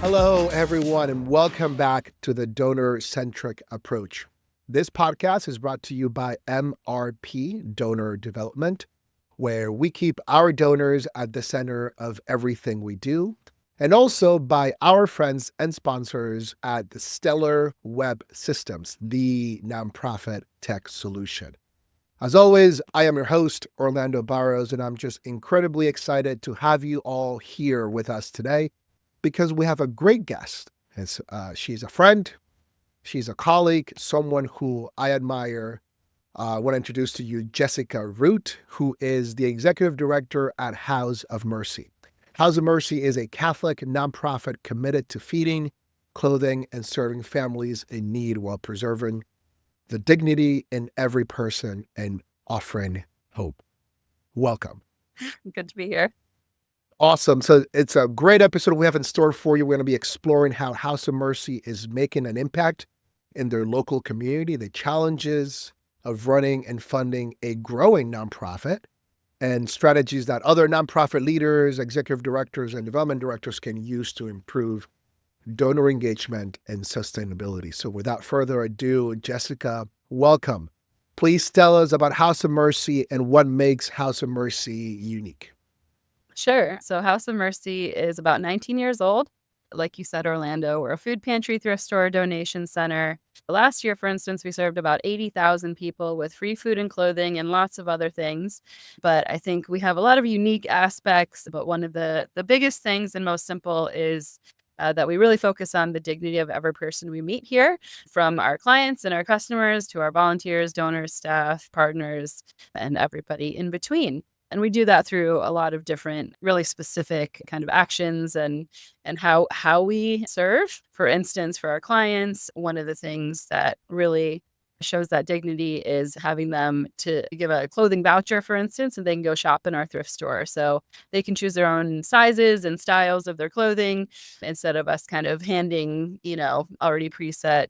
Hello, everyone, and welcome back to the Donor-Centric Approach. This podcast is brought to you by MRP Donor Development, where we keep our donors at the center of everything we do, and also by our friends and sponsors at the Stellar Web Systems, the nonprofit tech solution. As always, I am your host, Orlando Barros, and I'm just incredibly excited to have you all here with us today because we have a great guest. She's a friend, she's a colleague, someone who I admire. I want to introduce to you Jessica Root, who is the executive director at House of Mercy. House of Mercy is a Catholic nonprofit committed to feeding, clothing, and serving families in need while preserving the dignity in every person and offering hope. Welcome. Good to be here. Awesome. So it's a great episode we have in store for you. We're going to be exploring how House of Mercy is making an impact in their local community, the challenges of running and funding a growing nonprofit, and strategies that other nonprofit leaders, executive directors, and development directors can use to improve donor engagement and sustainability. So without further ado, Jessica, welcome. Please tell us about House of Mercy and what makes House of Mercy unique. Sure. So House of Mercy is about 19 years old. Like you said, Orlando, we're a food pantry, thrift store, donation center. Last year, for instance, we served about 80,000 people with free food and clothing and lots of other things. But I think we have a lot of unique aspects. But one of the biggest things and most simple is that we really focus on the dignity of every person we meet here, from our clients and our customers to our volunteers, donors, staff, partners, and everybody in between. And we do that through a lot of different, really specific kind of actions and how we serve. For instance, for our clients, one of the things that really shows that dignity is having them to give a clothing voucher, for instance, and they can go shop in our thrift store. So they can choose their own sizes and styles of their clothing instead of us kind of handing, already preset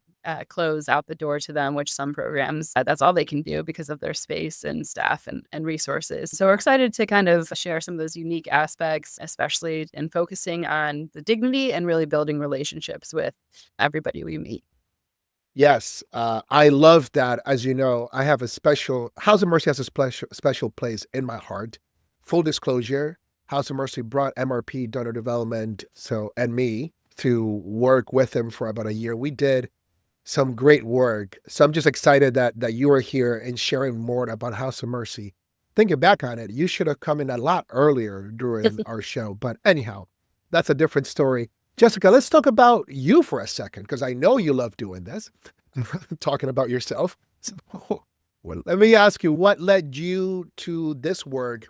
clothes out the door to them, which some programs, that's all they can do because of their space and staff and resources. So we're excited to kind of share some of those unique aspects, especially in focusing on the dignity and really building relationships with everybody we meet. Yes, I love that. As you know, I have House of Mercy has a special place in my heart. Full disclosure, House of Mercy brought MRP Donor Development and me to work with him for about a year. We did some great work. So I'm just excited that you are here and sharing more about House of Mercy. Thinking back on it, you should have come in a lot earlier during our show. But anyhow, that's a different story. Jessica, let's talk about you for a second, because I know you love doing this, talking about yourself. So, well, let me ask you, what led you to this work,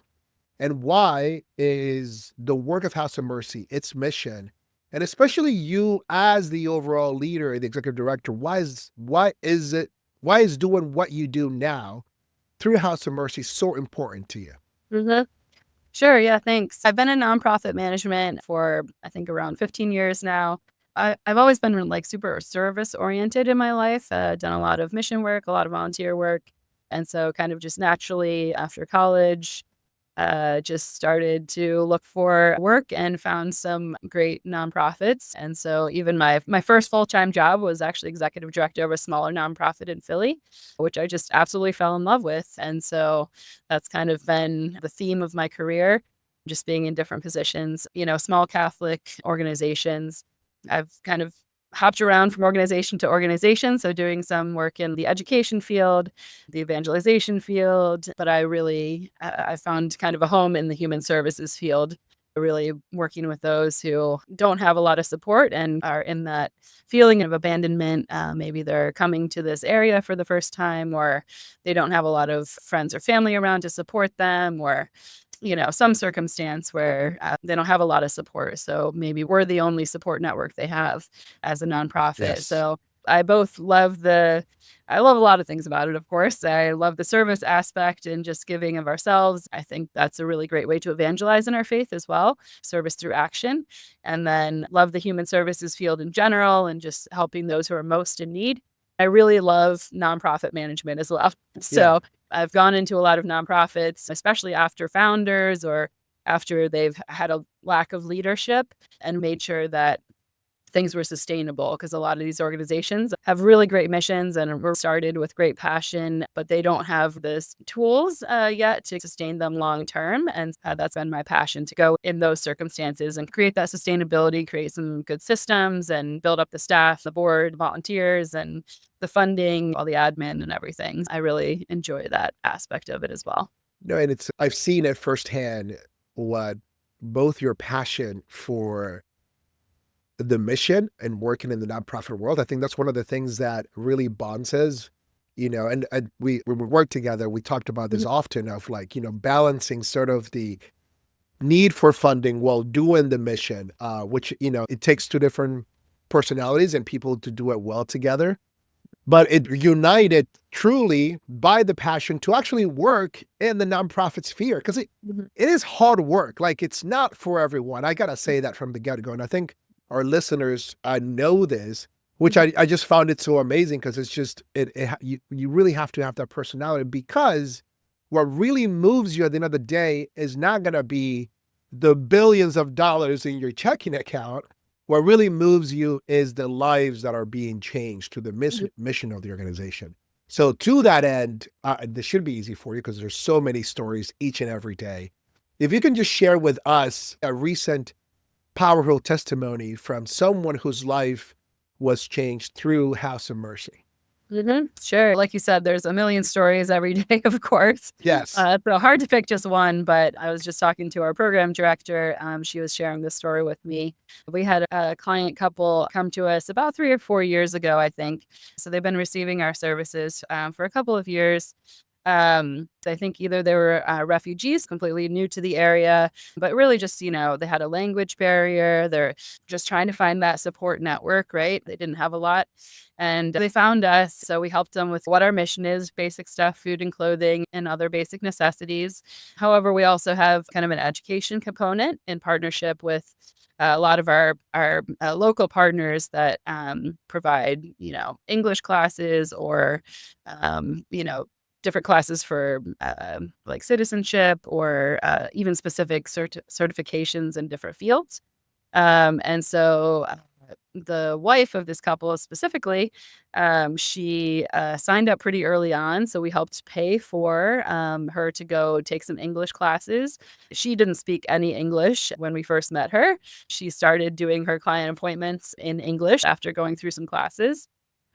and why is the work of House of Mercy, its mission, and especially you as the overall leader, the executive director, why is doing what you do now through House of Mercy so important to you? Mm-hmm. Sure. Yeah, thanks. I've been in nonprofit management for, I think, around 15 years now. I've always been like super service oriented in my life, done a lot of mission work, a lot of volunteer work. And so kind of just naturally after college, just started to look for work and found some great nonprofits. And so even my first full-time job was actually executive director of a smaller nonprofit in Philly, which I just absolutely fell in love with. And so that's kind of been the theme of my career, just being in different positions, small Catholic organizations. I've kind of hopped around from organization to organization. So doing some work in the education field, the evangelization field, but I found kind of a home in the human services field, really working with those who don't have a lot of support and are in that feeling of abandonment. Maybe they're coming to this area for the first time, or they don't have a lot of friends or family around to support them, or some circumstance where they don't have a lot of support. So maybe we're the only support network they have as a nonprofit. Yes. So I love a lot of things about it, of course. I love the service aspect and just giving of ourselves. I think that's a really great way to evangelize in our faith as well, service through action. And then love the human services field in general and just helping those who are most in need. I really love nonprofit management as well. So I've gone into a lot of nonprofits, especially after founders or after they've had a lack of leadership, and made sure that things were sustainable, because a lot of these organizations have really great missions and were started with great passion, but they don't have the tools yet to sustain them long term. And that's been my passion, to go in those circumstances and create that sustainability, create some good systems and build up the staff, the board, volunteers, and the funding, all the admin and everything. I really enjoy that aspect of it as well. No, and I've seen it firsthand what both your passion for the mission and working in the nonprofit world. I think that's one of the things that really bonds us, and we, when we work together, we talked about this Mhm. often of like, balancing sort of the need for funding while doing the mission, which, it takes two different personalities and people to do it well together. But it united truly by the passion to actually work in the nonprofit sphere, because Mhm. it is hard work. Like, it's not for everyone. I got to say that from the get go. And I think our listeners know this, which Mhm. I just found it so amazing, because it's just, you really have to have that personality, because what really moves you at the end of the day is not going to be the billions of dollars in your checking account. What really moves you is the lives that are being changed to the Mhm. mission of the organization. So to that end, this should be easy for you, because there's so many stories each and every day. If you can just share with us a recent powerful testimony from someone whose life was changed through House of Mercy. Sure. Like you said, there's a million stories every day, of course. Yes. So hard to pick just one, but I was just talking to our program director. She was sharing this story with me. We had a client couple come to us about 3 or 4 years ago, I think. So they've been receiving our services for a couple of years. I think either they were refugees, completely new to the area, but really just, they had a language barrier. They're just trying to find that support network, right? They didn't have a lot. And they found us. So we helped them with what our mission is: basic stuff, food and clothing, and other basic necessities. However, we also have kind of an education component in partnership with a lot of our local partners that provide, English classes, or, different classes for like citizenship, or even specific certifications in different fields. And so the wife of this couple specifically, she signed up pretty early on. So we helped pay for her to go take some English classes. She didn't speak any English when we first met her. She started doing her client appointments in English after going through some classes.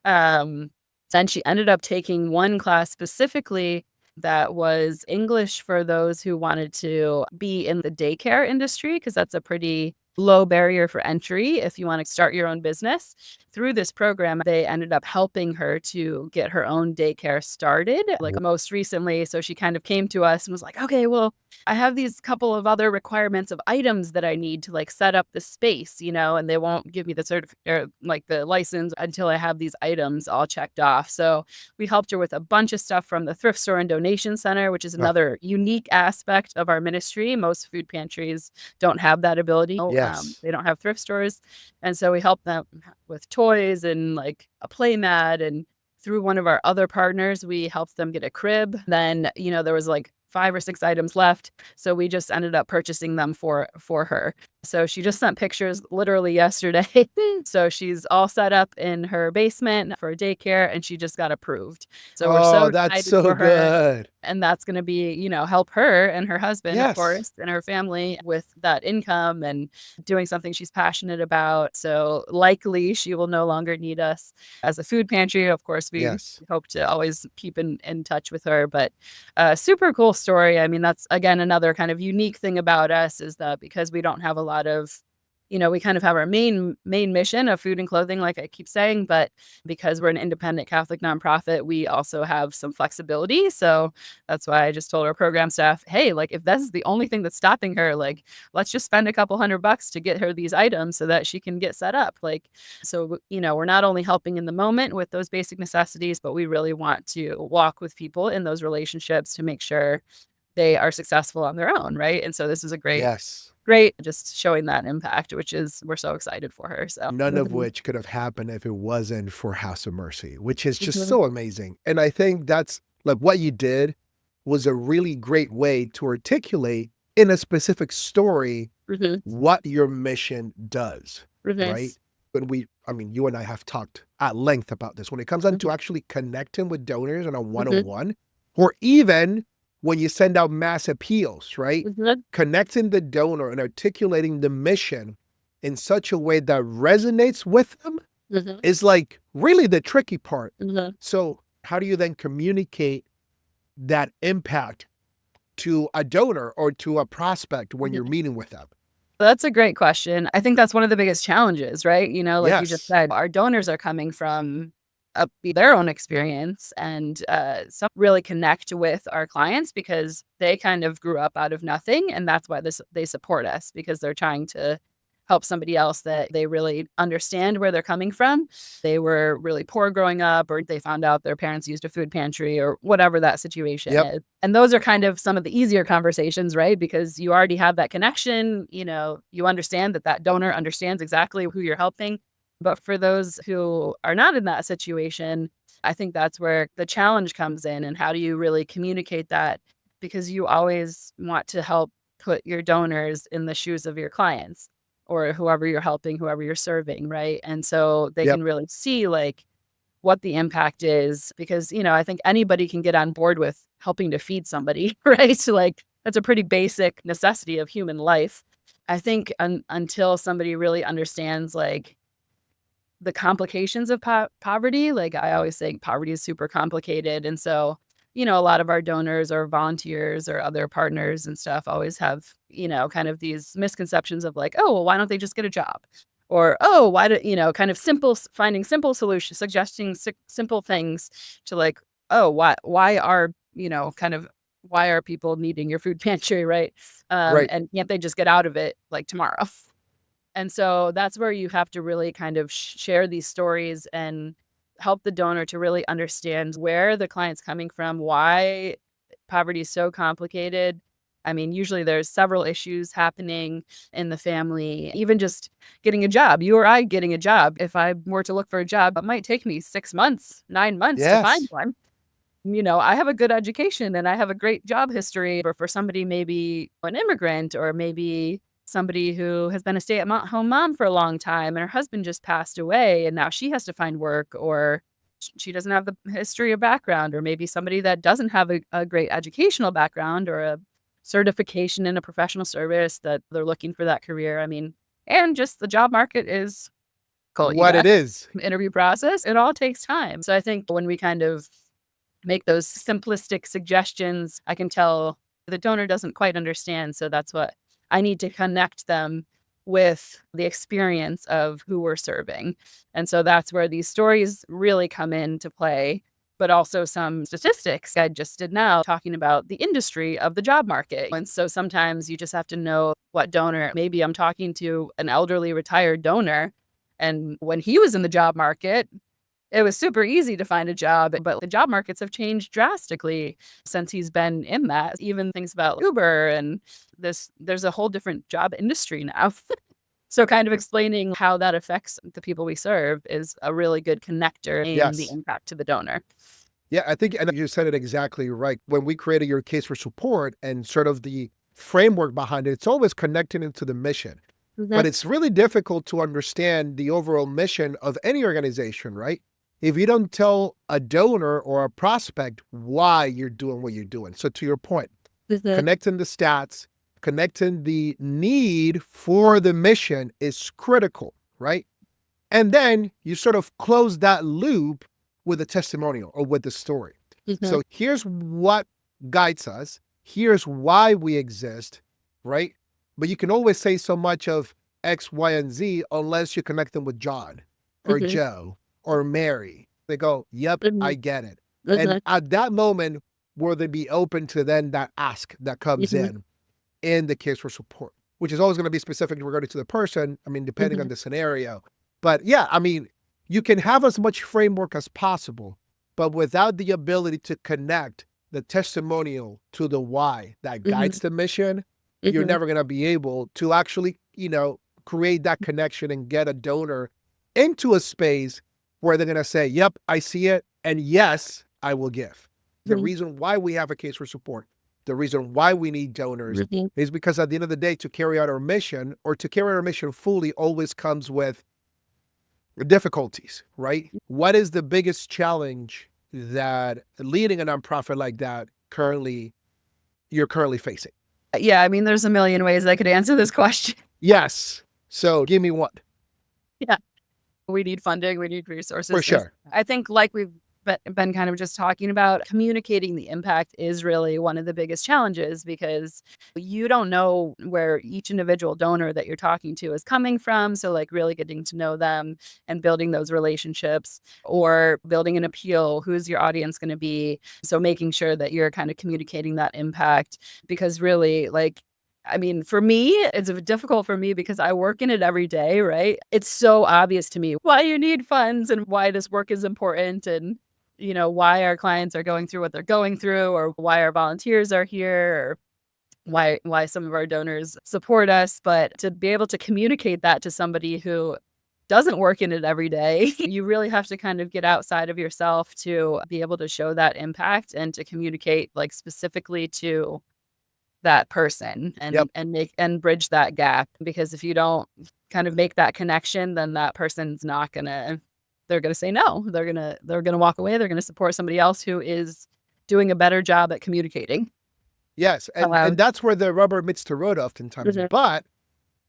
Um, then she ended up taking one class specifically that was English for those who wanted to be in the daycare industry, because that's a pretty low barrier for entry if you want to start your own business. Through this program, they ended up helping her to get her own daycare started, like most recently. So she kind of came to us and was like, okay, well, I have these couple of other requirements of items that I need to like set up the space, and they won't give me the or like the license until I have these items all checked off. So we helped her with a bunch of stuff from the thrift store and donation center, which is Oh, another unique aspect of our ministry. Most food pantries don't have that ability. yes. They don't have thrift stores. And so we help them with toys and like a play mat. And through one of our other partners, we helped them get a crib. Then, there was like 5 or 6 items left. So we just ended up purchasing them for her. So she just sent pictures literally yesterday. So she's all set up in her basement for daycare, and she just got approved. So we're so Oh, that's excited so for her. good. And that's going to be, help her and her husband, of Yes. course, and her family with that income and doing something she's passionate about. So likely she will no longer need us as a food pantry. Of course, we Yes. hope to always keep in touch with her. But super cool story. I mean, that's again another kind of unique thing about us, is that because we don't have a lot of, we kind of have our main mission of food and clothing, like I keep saying, but because we're an independent Catholic nonprofit, we also have some flexibility. So that's why I just told our program staff, hey, like if that's the only thing that's stopping her, like let's just spend a couple $100 to get her these items so that she can get set up. Like, so, we're not only helping in the moment with those basic necessities, but we really want to walk with people in those relationships to make sure they are successful on their own. Right. And so this is a Yes. great, just showing that impact, which is, we're so excited for her. So, None of Mhm. which could have happened if it wasn't for House of Mercy, which is just Mhm. so amazing. And I think that's like what you did was a really great way to articulate in a specific story Mhm. what your mission does, Mhm. right? when you and I have talked at length about this, when it comes down to Mhm. actually connecting with donors on a Mhm. one-on-one, or even when you send out mass appeals, right? Mhm. Connecting the donor and articulating the mission in such a way that resonates with them Mhm. is like really the tricky part. Mhm. So how do you then communicate that impact to a donor or to a prospect when you're Mhm. meeting with them? That's a great question. I think that's one of the biggest challenges, right? Like you just Yes. said, our donors are coming from their own experience and some really connect with our clients because they kind of grew up out of nothing. And that's why they support us because they're trying to help somebody else that they really understand where they're coming from. They were really poor growing up, or they found out their parents used a food pantry, or whatever that situation Yep. is. And those are kind of some of the easier conversations, right? Because you already have that connection. You understand that that donor understands exactly who you're helping. But for those who are not in that situation, I think that's where the challenge comes in. And how do you really communicate that? Because you always want to help put your donors in the shoes of your clients or whoever you're helping, whoever you're serving, right? And so they Yep. can really see like what the impact is because, I think anybody can get on board with helping to feed somebody, right? So like that's a pretty basic necessity of human life. I think until somebody really understands like the complications of poverty, like I always say poverty is super complicated. And so, a lot of our donors or volunteers or other partners and stuff always have, kind of these misconceptions of like, oh, well, why don't they just get a job? Or, oh, why do, kind of finding simple solutions, suggesting simple things to like, oh, why are, why are people needing your food pantry, right? Right. And can't they just get out of it like tomorrow? And so that's where you have to really kind of share these stories and help the donor to really understand where the client's coming from, why poverty is so complicated. I mean, usually there's several issues happening in the family, even just getting a job. You or I getting a job. If I were to look for a job, it might take me 6 months, 9 months to find Yes. one. I have a good education and I have a great job history, or for somebody, maybe an immigrant, or maybe somebody who has been a stay-at-home mom for a long time and her husband just passed away and now she has to find work, or she doesn't have the history or background, or maybe somebody that doesn't have a great educational background or a certification in a professional service that they're looking for that career. I mean, and just the job market is cool. You What it got is. interview process. It all takes time. So I think when we kind of make those simplistic suggestions, I can tell the donor doesn't quite understand. So that's what I need to connect them with the experience of who we're serving. And so that's where these stories really come into play, but also some statistics I just did now talking about the industry of the job market. And so sometimes you just have to know what donor. Maybe I'm talking to an elderly retired donor, and when he was in the job market, it was super easy to find a job, but the job markets have changed drastically since he's been in that. Even things about Uber and there's a whole different job industry now. So kind of explaining how that affects the people we serve is a really good connector in the Yes. impact to the donor. Yeah, I think, and you said it exactly right. When we created your case for support and sort of the framework behind it, it's always connecting into the mission. But Mhm. it's really difficult to understand the overall mission of any organization, right? If you don't tell a donor or a prospect why you're doing what you're doing. So to your point, Mhm. connecting the stats, connecting the need for the mission is critical, right? And then you sort of close that loop with a testimonial or with the story. Mhm. So here's what guides us. Here's why we exist, right? But you can always say so much of X, Y, and Z unless you connect them with John or Mhm. Joe or Mary. They go, yep, I Mhm. get it. And Mhm. at that moment, will they be open to then that ask that comes Mhm. in the case for support, which is always going to be specific regarding to the person. I mean, depending on Mhm. the scenario. But yeah, I mean, you can have as much framework as possible, but without the ability to connect the testimonial to the why that guides Mhm. the mission, you're Mhm. never going to be able to actually, create that connection and get a donor into a space where they're going to say, yep, I see it. And yes, I will give. The Mhm. reason why we have a case for support, the reason why we need donors Mhm. is because at the end of the day, to carry out our mission or to carry out our mission fully always comes with difficulties, right? What is the biggest challenge that leading a nonprofit like that you're currently facing? Yeah, I mean, there's a million ways I could answer this question. Yes. So give me one. Yeah. We need funding, we need For resources. sure. I think, like we've been kind of just talking about, communicating the impact is really one of the biggest challenges, because you don't know where each individual donor that you're talking to is coming from. So, like, really getting to know them and building those relationships, or building an appeal. Who's your audience going to be? So, making sure that you're kind of communicating that impact, because really, like, I mean, for me, it's difficult for me because I work in it every day, right? It's so obvious to me why you need funds and why this work is important, and, why our clients are going through what they're going through, or why our volunteers are here, or why some of our donors support us. But to be able to communicate that to somebody who doesn't work in it every day, you really have to kind of get outside of yourself to be able to show that impact and to communicate, like, specifically to that person, Yep. and make and bridge that gap. Because if you don't kind of make that connection, then that person's not gonna they're gonna say no. They're gonna walk away. They're gonna support somebody else who is doing a better job at communicating. Yes. And that's where the rubber meets the road oftentimes. Mhm. But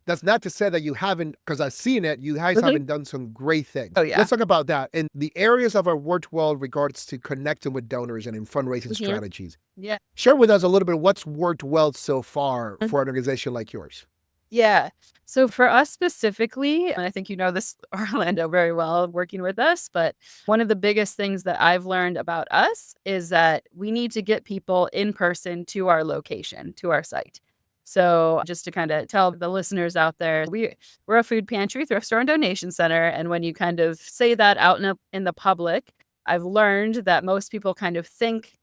that's not to say that you haven't, because I've seen it, you guys Mhm. haven't done some great things. Oh, yeah. Let's talk about that. In the areas of our worked well regards to connecting with donors and in fundraising Mhm. strategies, Yeah. share with us a little bit of what's worked well so far Mhm. for an organization like yours. Yeah. So for us specifically, and I think you know this, Orlando, very well, working with us, but one of the biggest things that I've learned about us is that we need to get people in person to our location, to our site. So just to kind of tell the listeners out there, we're a food pantry, thrift store, and donation center. And when you kind of say that out in the public, I've learned that most people kind of think,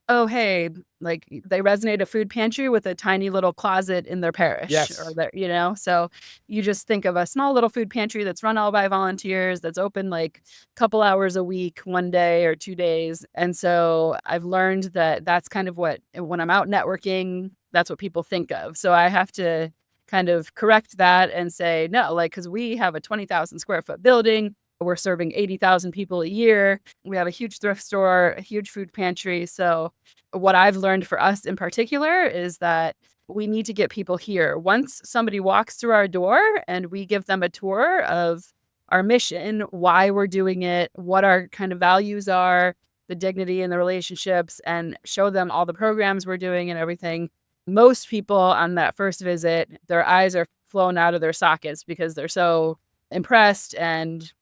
oh, hey, like, they resonate a food pantry with a tiny little closet in their parish, or Yes. so you just think of a small little food pantry that's run all by volunteers, that's open like a couple hours a week, one day or 2 days. And so I've learned that that's kind of what, when I'm out networking, that's what people think of. So I have to kind of correct that and say, no, like, because we have a 20,000 square foot building. We're serving 80,000 people a year. We have a huge thrift store, a huge food pantry. So what I've learned for us in particular is that we need to get people here. Once somebody walks through our door and we give them a tour of our mission, why we're doing it, what our kind of values are, the dignity and the relationships, and show them all the programs we're doing and everything, most people on that first visit, their eyes are flown out of their sockets because they're so impressed and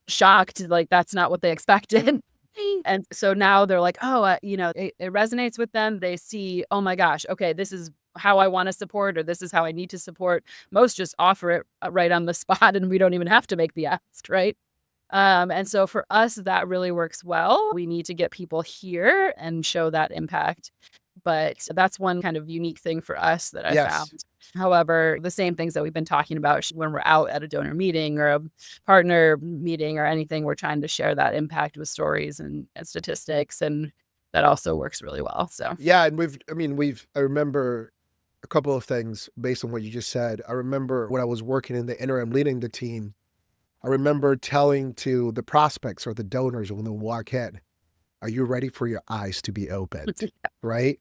shocked, like, that's not what they expected. And so now they're like, oh, it resonates with them. They see, oh my gosh, okay, this is how I want to support, or this is how I need to support. Most just offer it right on the spot, and we don't even have to make the ask, right? And so for us, that really works well. We need to get people here and show that impact. But that's one kind of unique thing for us that I Yes. found. However, the same things that we've been talking about when we're out at a donor meeting or a partner meeting or anything, we're trying to share that impact with stories and statistics. And that also works really well. So, Yeah. And I remember a couple of things based on what you just said. I remember when I was working in the interim leading the team, I remember telling to the prospects or the donors when they walk in, are you ready for your eyes to be opened? Right?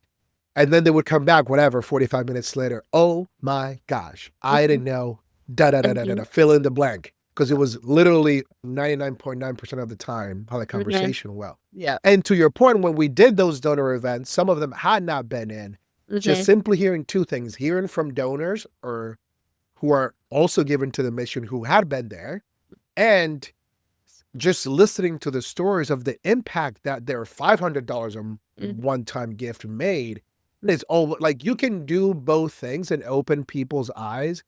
And then they would come back, whatever, 45 minutes later. Oh my gosh, I didn't know, da da da da da, da, fill in the blank. Because it was literally 99.9% of the time how the conversation went. yeah. And to your point, when we did those donor events, some of them had not been in. Just simply hearing two things, hearing from donors or who are also given to the mission who had been there, and just listening to the stories of the impact that their $500 a one-time gift made. It's all like you can do both things and open people's eyes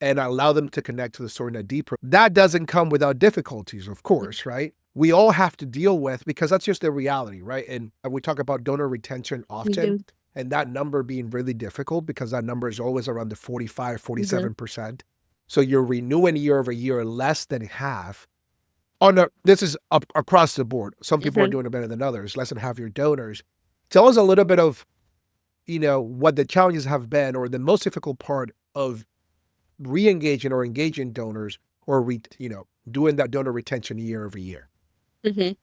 and allow them to connect to the story in a deeper. That doesn't come without difficulties, of course, right? We all have to deal with, because that's just the reality, right? And we talk about donor retention often, and that number being really difficult because that number is always around the 45, 47%. So you're renewing year over year less than half. This is across the board. Some people are doing it better than others, less than half your donors. Tell us a little bit of, what the challenges have been, or the most difficult part of re-engaging or engaging donors, or doing that donor retention year over year? Mhm.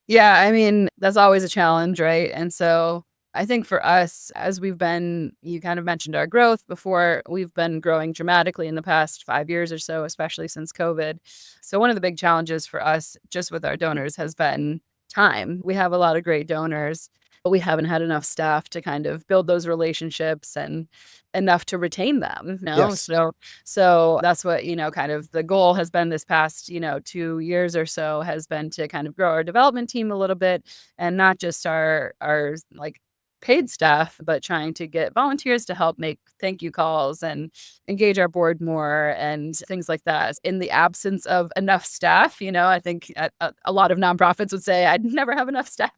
Yeah, I mean, that's always a challenge, right? And so I think for us, as you kind of mentioned our growth before, we've been growing dramatically in the past 5 years or so, especially since COVID. So one of the big challenges for us just with our donors has been time. We have a lot of great donors, but we haven't had enough staff to kind of build those relationships and enough to retain them, you know? Yes. So that's what, kind of the goal has been this past, 2 years or so has been to kind of grow our development team a little bit and not just our like paid staff, but trying to get volunteers to help make thank you calls and engage our board more and things like that. In the absence of enough staff, I think a lot of nonprofits would say I'd never have enough staff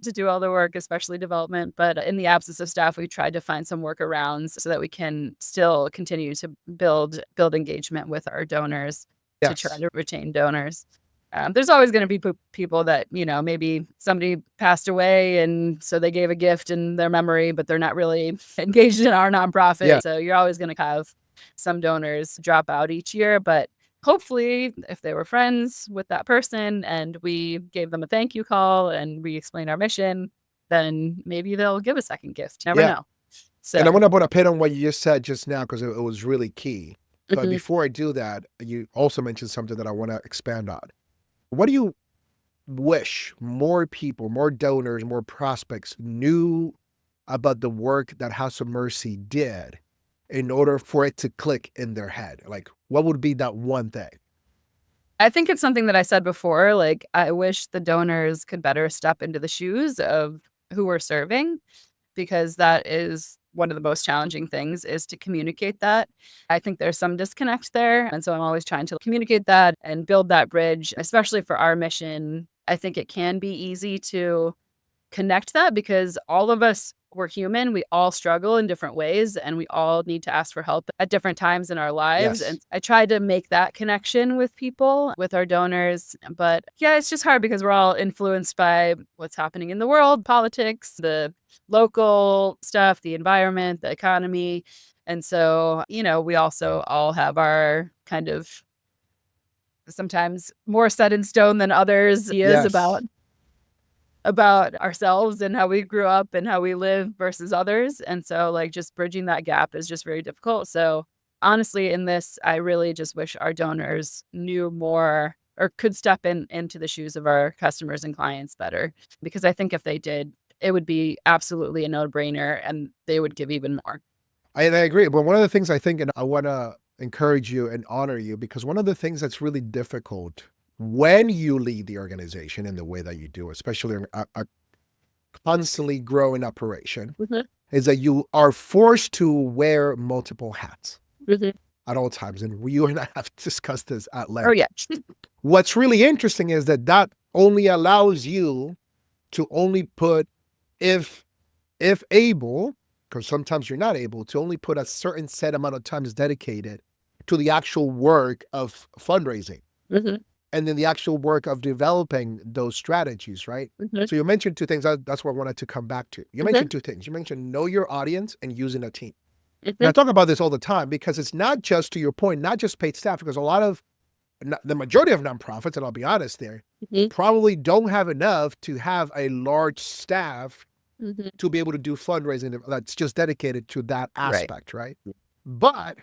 to do all the work, especially development. But in the absence of staff, we tried to find some workarounds so that we can still continue to build engagement with our donors to try Yes. to retain donors. There's always going to be people that, maybe somebody passed away and so they gave a gift in their memory, but they're not really engaged in our nonprofit. Yeah. So you're always going to have some donors drop out each year. But hopefully, if they were friends with that person and we gave them a thank you call and we explained our mission, then maybe they'll give a second gift. You never Yeah. know. And I So, want to put a pin on what you just said just now because it was really key. But mhm. before I do that, you also mentioned something that I want to expand on. What do you wish more people, more donors, more prospects knew about the work that House of Mercy did in order for it to click in their head? Like, what would be that one thing? I think it's something that I said before. Like, I wish the donors could better step into the shoes of who we're serving, because that is one of the most challenging things is to communicate that. I think there's some disconnect there. And so I'm always trying to communicate that and build that bridge, especially for our mission. I think it can be easy to connect that because all of us we're human. We all struggle in different ways and we all need to ask for help at different times in our lives. Yes. And I try to make that connection with people, with our donors. But yeah, it's just hard because we're all influenced by what's happening in the world, politics, the local stuff, the environment, the economy. And so, we also all have our kind of sometimes more set in stone than others ideas Yes. about ourselves and how we grew up and how we live versus others. And so like just bridging that gap is just very difficult. So honestly, in this, I really just wish our donors knew more or could step into the shoes of our customers and clients better. Because I think if they did, it would be absolutely a no-brainer and they would give even more. I agree. But one of the things I think, and I want to encourage you and honor you, because one of the things that's really difficult when you lead the organization in the way that you do, especially in a constantly growing operation, Mhm, is that you are forced to wear multiple hats mhm. at all times. And you and I have discussed this at Oh, length. yeah. What's really interesting is that only allows you to only put, if able, because sometimes you're not able, to only put a certain set amount of time is dedicated to the actual work of fundraising Mhm, and then the actual work of developing those strategies, right? mhm, So you mentioned two things. That's what I wanted to come back to. You mhm, mentioned two things. You mentioned know your audience and using a team. And I mhm, talk about this all the time because it's not just, to your point, not just paid staff, because a lot of the majority of nonprofits, and I'll be honest there, mhm, probably don't have enough to have a large staff mhm. to be able to do fundraising that's just dedicated to that Right. aspect, right? But,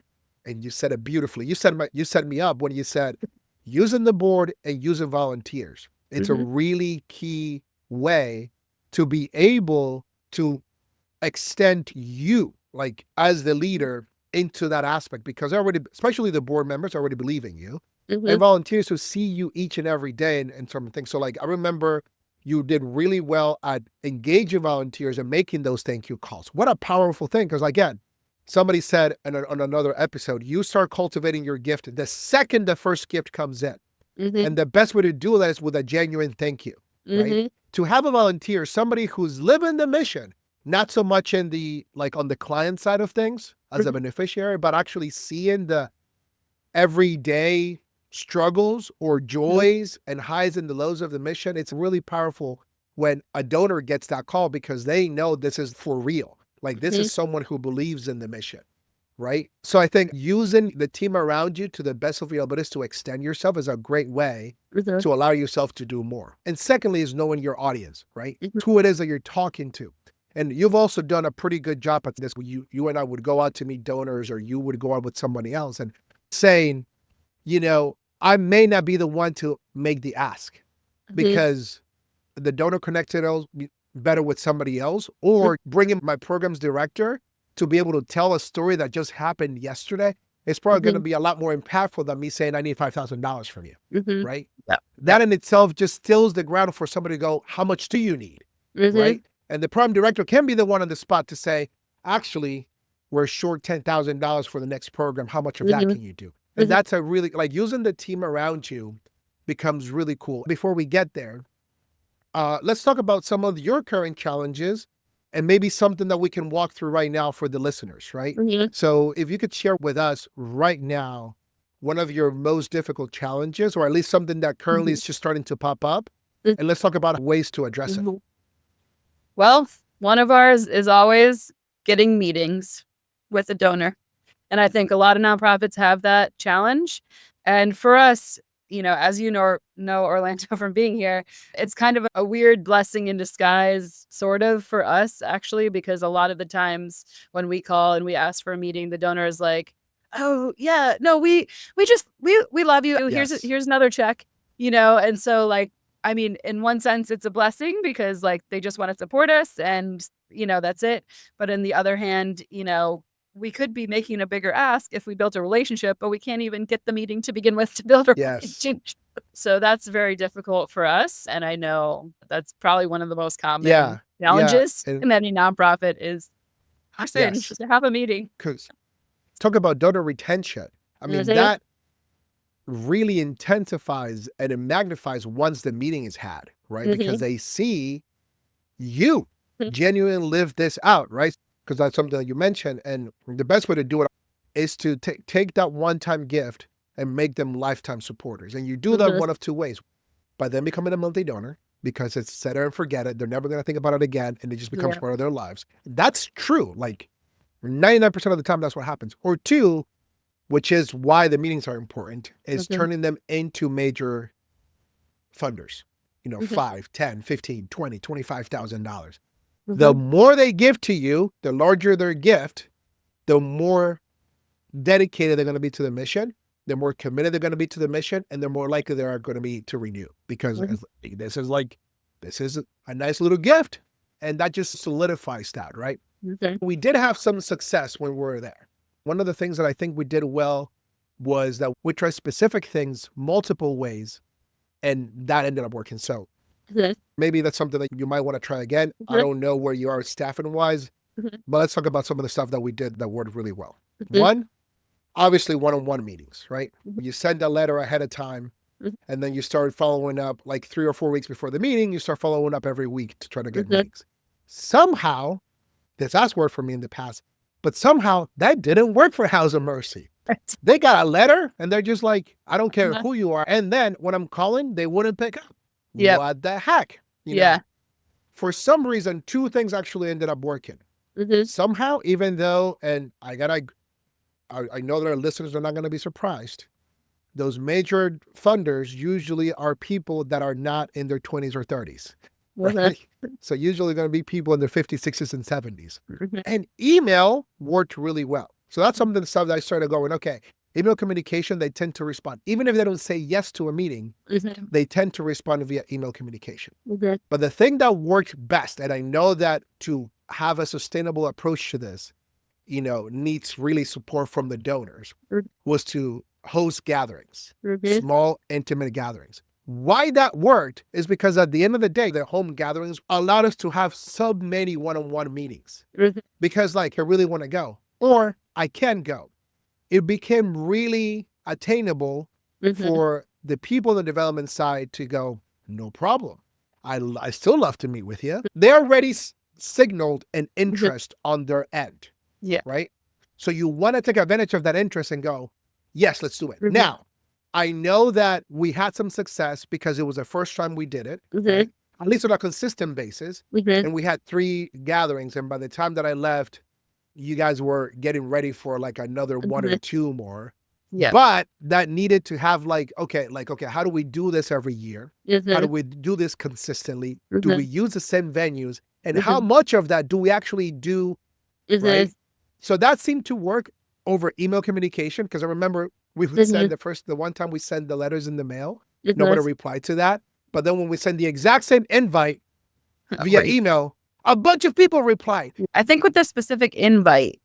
and you said it beautifully. You set me up when you said using the board and using volunteers. It's a Mhm, really key way to be able to extend you, like as the leader, into that aspect because they already, especially the board members, already believe in you, and mhm, volunteers who see you each and every day and some things. So, like, I remember you did really well at engaging volunteers and making those thank you calls. What a powerful thing! Because again, somebody said on another episode, you start cultivating your gift the second the first gift comes in. mhm, And the best way to do that is with a genuine thank you, right? mhm, To have a volunteer, somebody who's living the mission, not so much in the, like on the client side of things as a mhm, beneficiary, but actually seeing the everyday struggles or mhm, joys and highs and the lows of the mission. It's really powerful when a donor gets that call because they know this is for real. Like this mhm. is someone who believes in the mission. right? So I think using the team around you to the best of your abilities to extend yourself is a great way to allow yourself to do more. And secondly is knowing your audience, right? Who it is that you're talking to. And you've also done a pretty good job at this. You and I would go out to meet donors, or you would go out with somebody else and saying, I may not be the one to make the ask because the donor connected better with somebody else, or bringing my programs director to be able to tell a story that just happened yesterday. It's probably going to be a lot more impactful than me saying I need $5,000 from you, right? Yeah. That in itself just stills the ground for somebody to go, how much do you need, right? And the program director can be the one on the spot to say, actually, we're short $10,000 for the next program. How much of that can you do? And that's a really, like, using the team around you becomes really cool. Before we get there, let's talk about some of your current challenges and maybe something that we can walk through right now for the listeners, right? So if you could share with us right now, one of your most difficult challenges, or at least something that currently is just starting to pop up, and let's talk about ways to address it. Well, one of ours is always getting meetings with a donor. And I think a lot of nonprofits have that challenge. And for us, as you know Orlando from being here, it's kind of a weird blessing in disguise, sort of, for us, actually, because a lot of the times when we call and we ask for a meeting, the donor is like, oh, yeah, no, we love you. Yes. Here's another check, and so, like, I mean, in one sense, it's a blessing because, like, they just want to support us and, that's it. But on the other hand, we could be making a bigger ask if we built a relationship, but we can't even get the meeting to begin with to build a relationship. So that's very difficult for us. And I know that's probably one of the most common challenges in any nonprofit is just to have a meeting. Because talk about donor retention. I mean, that really intensifies and it magnifies once the meeting is had, right? Because they see you genuinely live this out, right? Because that's something that you mentioned. And the best way to do it is to take that one-time gift and make them lifetime supporters. And you do that one of two ways. By them becoming a monthly donor, because it's set it and forget it. They're never going to think about it again. And it just becomes part of their lives. That's true. Like 99% of the time, that's what happens. Or two, which is why the meetings are important, is turning them into major funders. 5, 10, 15, 20, $25,000. The more they give to you, the larger their gift, the more dedicated they're going to be to the mission, the more committed they're going to be to the mission, and the more likely they are going to be to renew. Because this is a nice little gift. And that just solidifies that, right? We did have some success when we were there. One of the things that I think we did well was that we tried specific things multiple ways, and that ended up working. So maybe that's something that you might want to try again. I don't know where you are staffing wise, but let's talk about some of the stuff that we did that worked really well. One, obviously one-on-one meetings, right? You send a letter ahead of time and then you start following up like 3 or 4 weeks before the meeting. You start following up every week to try to get meetings. Somehow, this has worked for me in the past, but somehow that didn't work for House of Mercy. They got a letter and they're just like, I don't care who you are. And then when I'm calling, they wouldn't pick up. What the heck? You know? For some reason, 2 things actually ended up working. Somehow, even though, and I know that our listeners are not going to be surprised, those major funders usually are people that are not in their 20s or 30s. Right? So usually going to be people in their 50s, 60s, and 70s. And email worked really well. So that's some of the stuff that I started going, okay, email communication, they tend to respond. Even if they don't say yes to a meeting, they tend to respond via email communication. But the thing that worked best, and I know that to have a sustainable approach to this, needs really support from the donors, was to host gatherings, small, intimate gatherings. Why that worked is because at the end of the day, the home gatherings allowed us to have so many one-on-one meetings. Because I really want to go, or I can go. It became really attainable for the people on the development side to go, no problem. I still love to meet with you. They already signaled an interest on their end. Right? So you want to take advantage of that interest and go, yes, let's do it. Now, I know that we had some success because it was the first time we did it, right? At least on a consistent basis. And we had 3 gatherings. And by the time that I left, you guys were getting ready for like another one or two more. Yeah. But that needed to have okay, how do we do this every year? How do we do this consistently? Do we use the same venues? And how much of that do we actually do, right? So that seemed to work over email communication, because I remember we would send the one time we sent the letters in the mail, nobody replied to that. But then when we send the exact same invite via Right. email, a bunch of people replied. I think with the specific invite,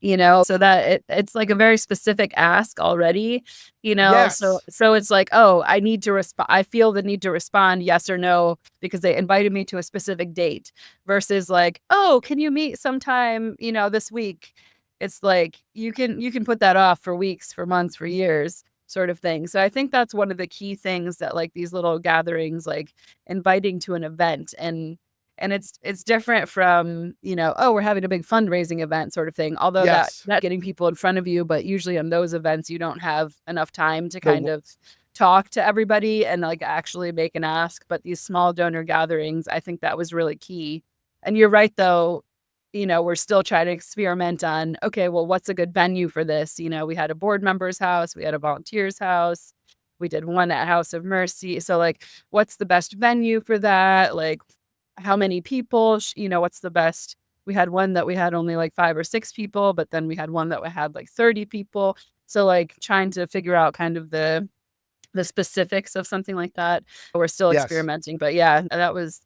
so that it's like a very specific ask already, Yes. so it's like, oh, I need to respond. I feel the need to respond yes or no because they invited me to a specific date, versus like, oh, can you meet sometime, this week? It's like you can put that off for weeks, for months, for years, sort of thing. So I think that's one of the key things that like these little gatherings, like inviting to an event, and it's different from, oh, we're having a big fundraising event sort of thing. Although Yes. that getting people in front of you, but usually on those events, you don't have enough time to The kind of talk to everybody and like actually make an ask. But these small donor gatherings, I think that was really key. And you're right, though, we're still trying to experiment on, okay, well, what's a good venue for this? We had a board member's house, we had a volunteer's house, we did one at House of Mercy. So like, what's the best venue for that? Like, how many people, what's the best? We had one that we had only like 5 or 6 people, but then we had one that we had like 30 people. So like trying to figure out kind of the specifics of something like that. We're still Yes. experimenting, but yeah, that was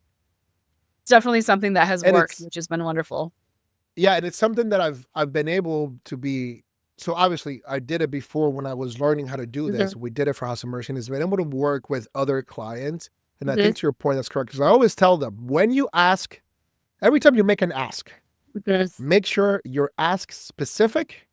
definitely something that has And worked, it's which has been wonderful. Yeah, and it's something that I've been able to be. So obviously I did it before when I was learning how to do this. We did it for House of Mercy, and it's been able to work with other clients. And I think to your point, that's correct. Because I always tell them, when you ask, every time you make an ask, make sure your ask specific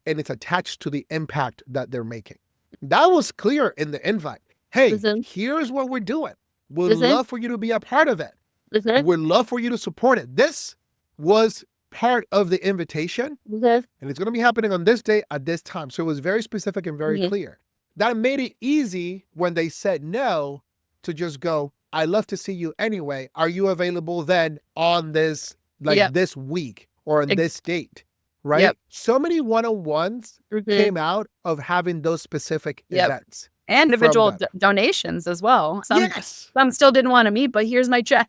and it's attached to the impact that they're making. That was clear in the invite. Hey, here's what we're doing. We'd love for you to be a part of it. We'd love for you to support it. This was part of the invitation, and it's going to be happening on this day at this time. So it was very specific and very clear. That made it easy when they said no to just go, I'd love to see you anyway. Are you available then on this, this week or on this date? Right? Yep. So many one-on-ones came out of having those specific events. And individual donations as well. Some still didn't want to meet, but here's my check.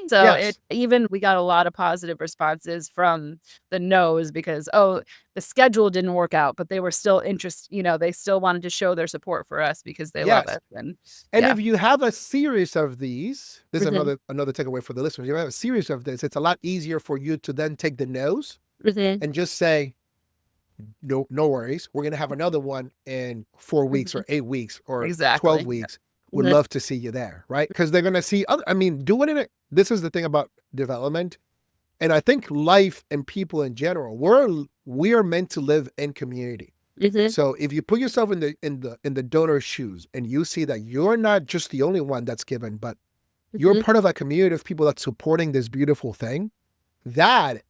So we got a lot of positive responses from the no's because, oh, the schedule didn't work out, but they were still interested, they still wanted to show their support for us because they love it. And if you have a series of these, this is another takeaway for the listeners. You have a series of this, it's a lot easier for you to then take the no's and just say, no worries. We're going to have another one in 4 weeks or 8 weeks or 12 weeks. We'd love to see you there, right? Because they're going to see doing it. This is the thing about development. And I think life and people in general, we are meant to live in community. So if you put yourself in the donor's shoes and you see that you're not just the only one that's given, but you're part of a community of people that's supporting this beautiful thing, that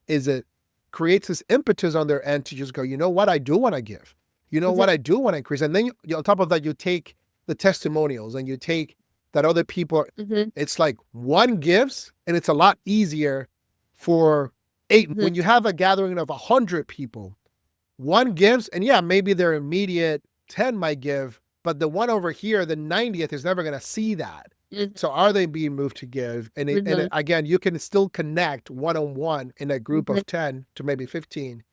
creates this impetus on their end to just go, you know what, I do want to give. You know what, I do want to increase. And then on top of that, you take the testimonials and you take that other people, it's like one gives and it's a lot easier for 8. When you have a gathering of 100 people, one gives and maybe their immediate 10 might give, but the one over here, the 90th is never going to see that. So are they being moved to give? And again, you can still connect one-on-one in a group of 10 to maybe 15.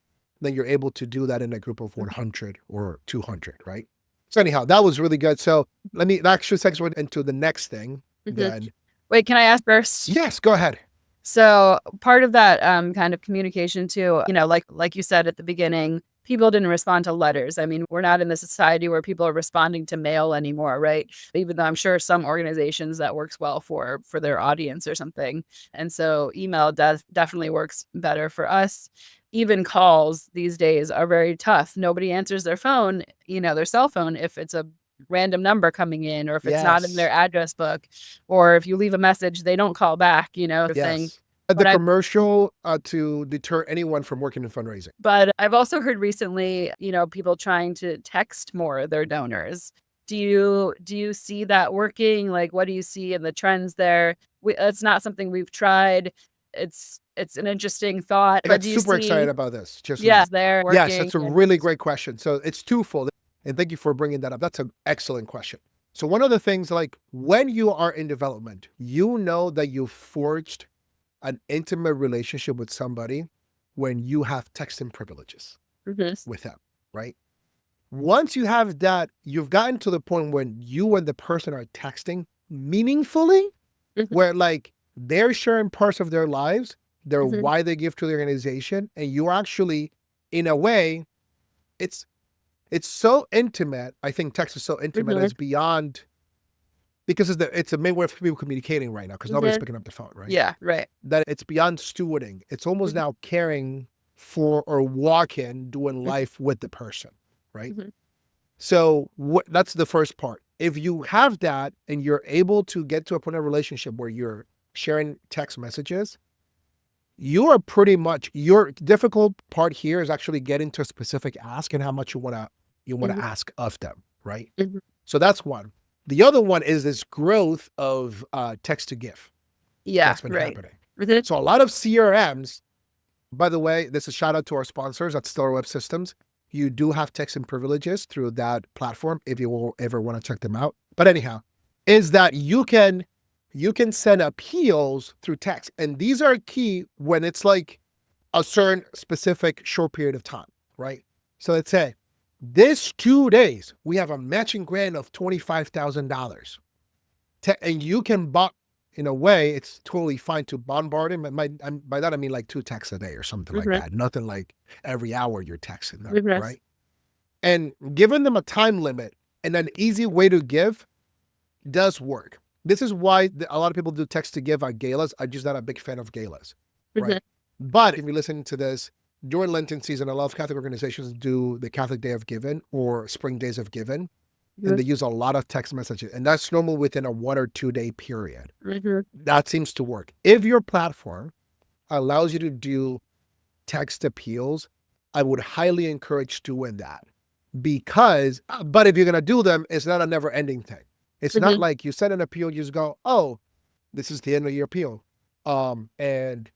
Then you're able to do that in a group of 100 or 200, right? So anyhow, that was really good. So let me actually segue into the next thing. Then. Wait, can I ask first? Yes, go ahead. So part of that kind of communication too, like you said at the beginning, people didn't respond to letters. I mean, we're not in the society where people are responding to mail anymore, right? Even though I'm sure some organizations that works well for their audience or something. And so email definitely works better for us. Even calls these days are very tough. Nobody answers their phone, their cell phone, if it's a random number coming in or if it's not in their address book, or if you leave a message, they don't call back, thing. The commercial to deter anyone from working in fundraising. But I've also heard recently, people trying to text more their donors. Do you see that working? Like, what do you see in the trends there? It's not something we've tried. it's an interesting thought. I But get do you super excited see, about this. Just yeah, they're yes, working that's a and really great question. So it's twofold. And thank you for bringing that up. That's an excellent question. So one of the things, like when you are in development, you know that you forged an intimate relationship with somebody when you have texting privileges Mhm, with them, right? Once you have that, you've gotten to the point when you and the person are texting meaningfully, mhm, where like they're sharing parts of their lives, their mhm, why they give to the organization, and you actually, in a way, it's it's so intimate. I think text is so intimate. mhm, It's beyond because it's a main way of people communicating right now because nobody's mhm. picking up the phone, right? Yeah, right. That it's beyond stewarding. It's almost Mhm, now caring for or walking, doing mhm, life with the person, right? mhm, So that's the first part. If you have that and you're able to get to a point of relationship where you're sharing text messages, you are pretty much your difficult part here is actually getting to a specific ask and how much you want to mhm, ask of them, right? mhm. So that's one. The other one is this growth of text to GIF Yeah, that's been right. happening. Mhm, So a lot of CRMs, by the way, this is a shout out to our sponsors at Stellar Web Systems. You do have texting privileges through that platform if you will ever want to check them out. But anyhow, is that you can send appeals through text. And these are key when it's like a certain specific short period of time, right? So let's say this 2 days, we have a matching grant of $25,000. And you can in a way, it's totally fine to bombard him. By that, I mean like 2 texts a day or something like mhm, that. Nothing like every hour you're texting them, mhm, right? And giving them a time limit and an easy way to give does work. This is why a lot of people do text to give at galas. I'm just not a big fan of galas, mhm, right? But if you're listening to this during Lenten season, a lot of Catholic organizations do the Catholic Day of Giving or Spring Days of Giving, and mhm, they use a lot of text messages, and that's normal within a 1 or 2 day period. mhm, That seems to work. If your platform allows you to do text appeals, I would highly encourage doing that because, but if you're going to do them, it's not a never ending thing. It's not mhm, like you send an appeal, you just go, oh, this is the end of your appeal. And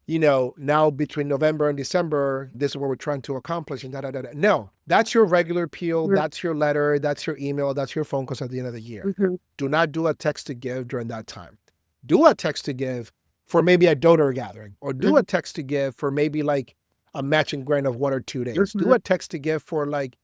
now between November and December, this is what we're trying to accomplish and da da da. No, that's your regular appeal. mhm, That's your letter. That's your email. That's your phone calls at the end of the year. mhm, Do not do a text to give during that time. Do a text to give for maybe a donor gathering, or do a mhm, text to give for maybe like a matching grant of 1 or 2 days. Do mhm, a text to give for like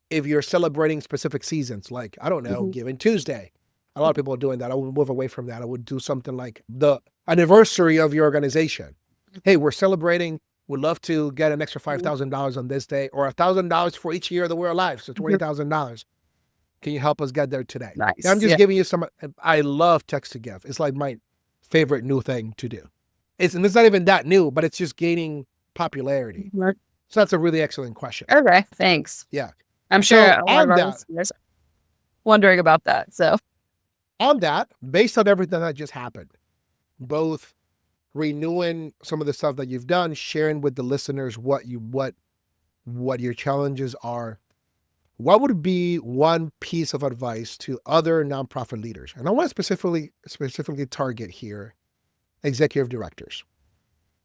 if you're celebrating specific seasons, like, I don't know, mhm, Giving Tuesday. A lot of people are doing that. I would move away from that. I would do something like the anniversary of your organization. Hey, we're celebrating. We'd love to get an extra mhm. $5,000 on this day or $1,000 for each year that we're alive. So Mhm. $20,000. Can you help us get there today? And I'm Nice. just Yeah. giving you some. I love text to give. It's like my favorite new thing to do. And it's not even that new, but it's just gaining popularity. Mhm. So that's a really excellent question. Okay. Thanks. Yeah. I'm sure So a lot of on our that, listeners are wondering about that. So, based on everything that just happened, both renewing some of the stuff that you've done, sharing with the listeners what your challenges are, what would be one piece of advice to other nonprofit leaders? And I want to specifically target here executive directors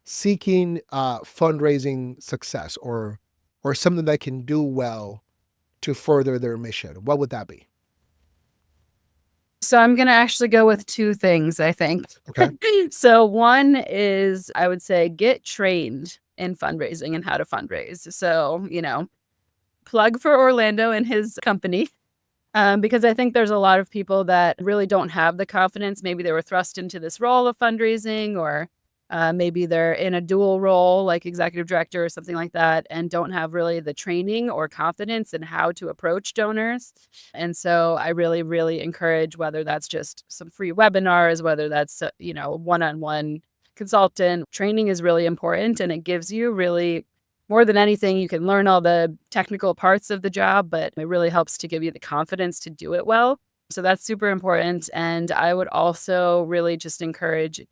seeking fundraising success or something that can do well to further their mission. What would that be? so I'm going to actually go with two things, I think. Okay. So, one is I would say get trained in fundraising and how to fundraise. So, plug for Orlando and his company. Because I think there's a lot of people that really don't have the confidence. Maybe they were thrust into this role of fundraising, or maybe they're in a dual role like executive director or something like that, and don't have really the training or confidence in how to approach donors. And so I really, really encourage, whether that's just some free webinars, whether that's, one-on-one consultant, training is really important, and it gives you really more than anything, you can learn all the technical parts of the job, but it really helps to give you the confidence to do it well. So that's super important. And I would also really just encourage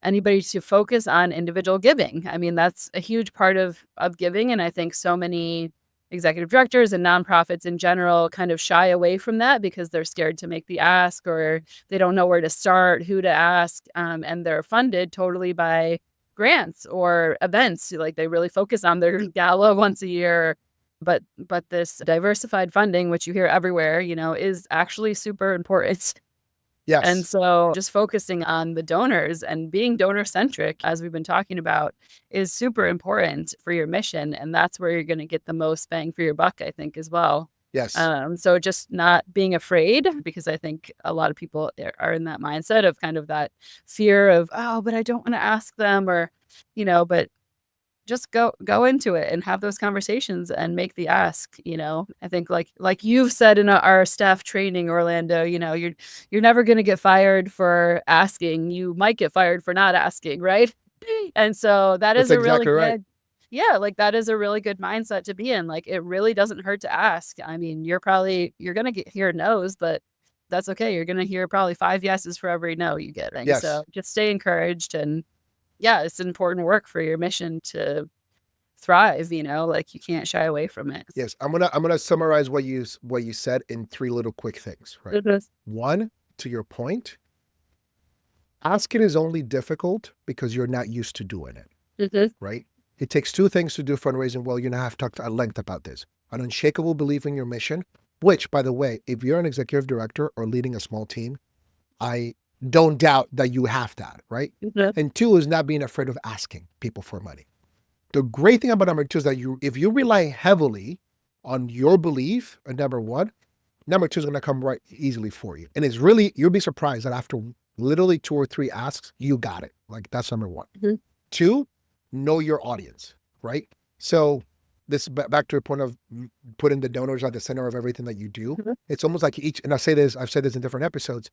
anybody to focus on individual giving. I mean, that's a huge part of giving. And I think so many executive directors and nonprofits in general kind of shy away from that because they're scared to make the ask, or they don't know where to start, who to ask, and they're funded totally by grants or events. Like they really focus on their gala once a year. But this diversified funding, which you hear everywhere, is actually super important. And Yes. so just focusing on the donors and being donor centric, as we've been talking about, is super important for your mission. And that's where you're going to get the most bang for your buck, I think, as well. Yes. So just not being afraid, because I think a lot of people are in that mindset of kind of that fear of, oh, but I don't want to ask them, or, but just go into it and have those conversations and make the ask. I think like you've said in our staff training, Orlando, you're never going to get fired for asking. You might get fired for not asking, right? And so that That's is a really exactly right. good, yeah, like that is a really good mindset to be in. Like it really doesn't hurt to ask. I mean, you're going to hear no's, but that's okay. You're going to hear probably 5 yeses for every no you get. Yes. So just stay encouraged, and yeah, it's important work for your mission to thrive, like you can't shy away from it. Yes. I'm gonna summarize what you said in 3 little quick things, right? Mhm. One, to your point, asking is only difficult because you're not used to doing it, Mhm. right? It takes 2 things to do fundraising well. You know, I've talked at length about this. An unshakable belief in your mission, which, by the way, if you're an executive director or leading a small team, I don't doubt that you have that, right? Mhm. And 2 is not being afraid of asking people for money. The great thing about number 2 is that if you rely heavily on your belief, number 1, number 2 is going to come right easily for you. And it's really, you'll be surprised that after literally 2 or 3 asks, you got it. Like that's number 1. Mhm. 2, know your audience, right? So this is back to the point of putting the donors at the center of everything that you do. Mhm. It's almost like and I've said this in different episodes.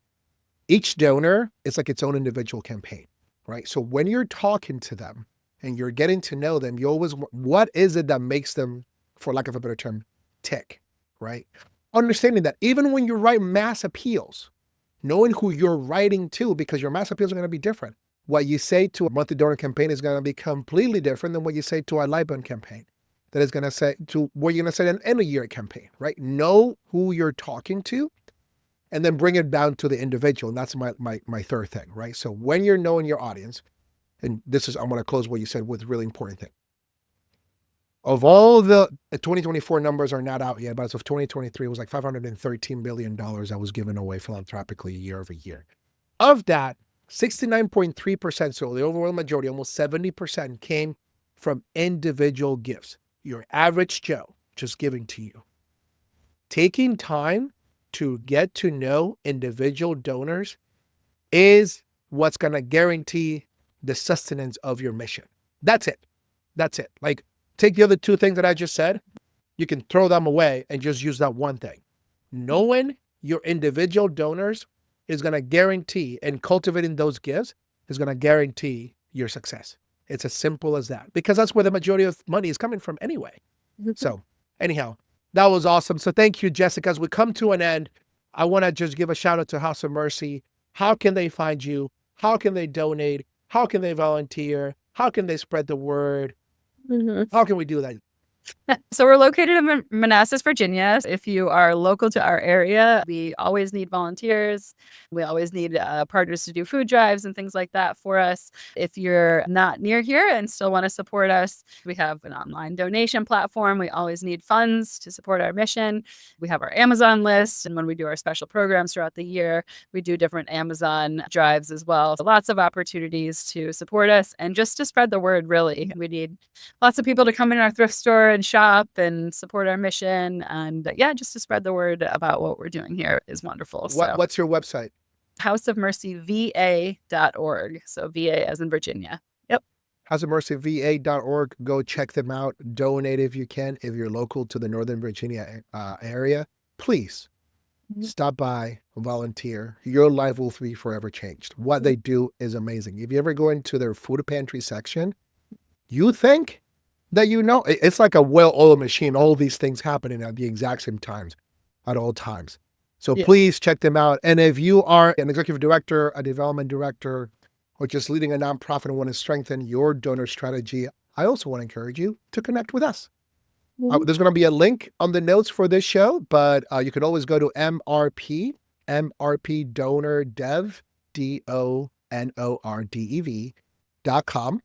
Each donor is like its own individual campaign, right? So when you're talking to them and you're getting to know them, you always, what is it that makes them, for lack of a better term, tick, right? Understanding that even when you write mass appeals, knowing who you're writing to, because your mass appeals are going to be different. What you say to a monthly donor campaign is going to be completely different than what you say to a Libon campaign. That is going to say to what you're going to say in an end of year campaign, right? Know who you're talking to, and then bring it down to the individual. And that's my third thing, right? So when you're knowing your audience, and I'm going to close what you said with a really important thing. Of all the 2024 numbers are not out yet, but as of 2023, it was like $513 billion that was given away philanthropically year over year. Of that, 69.3%, so the overall majority, almost 70%, came from individual gifts. Your average Joe just giving to you. Taking time to get to know individual donors is what's going to guarantee the sustenance of your mission. That's it. That's it. Like, take the other 2 things that I just said, you can throw them away and just use that one thing. Knowing your individual donors is going to guarantee, and cultivating those gifts is going to guarantee your success. It's as simple as that, because that's where the majority of money is coming from anyway. So anyhow, that was awesome. So thank you, Jessica. As we come to an end, I want to just give a shout out to House of Mercy. How can they find you? How can they donate? How can they volunteer? How can they spread the word? Mhm. How can we do that? So we're located in Manassas, Virginia. If you are local to our area, we always need volunteers. We always need partners to do food drives and things like that for us. If you're not near here and still want to support us, we have an online donation platform. We always need funds to support our mission. We have our Amazon list. And when we do our special programs throughout the year, we do different Amazon drives as well. So lots of opportunities to support us and just to spread the word, really. We need lots of people to come in our thrift store and shop and support our mission. And yeah, just to spread the word about what we're doing here is wonderful. So What's your website? houseofmercyva.org. So VA as in Virginia. Yep. houseofmercyva.org. Go check them out. Donate if you can. If you're local to the Northern Virginia area, please stop by, volunteer. Your life will be forever changed. What they do is amazing. If you ever go into their food pantry section, you think that it's like a well-oiled machine, all these things happening at the exact same times, at all times. So Yeah. please check them out. And if you are an executive director, a development director, or just leading a nonprofit and want to strengthen your donor strategy, I also want to encourage you to connect with us. There's going to be a link on the notes for this show, but you can always go to MRP Donor Dev, DONORDEV.com.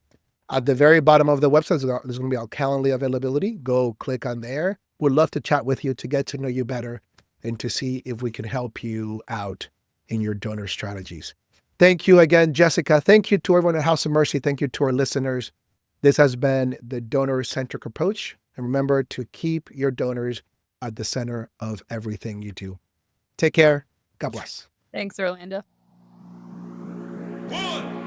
At the very bottom of the website, there's going to be our Calendly availability. Go click on there. We'd love to chat with you to get to know you better and to see if we can help you out in your donor strategies. Thank you again, Jessica. Thank you to everyone at House of Mercy. Thank you to our listeners. This has been the donor-centric approach. And remember to keep your donors at the center of everything you do. Take care. God bless. Thanks, Orlando. 1,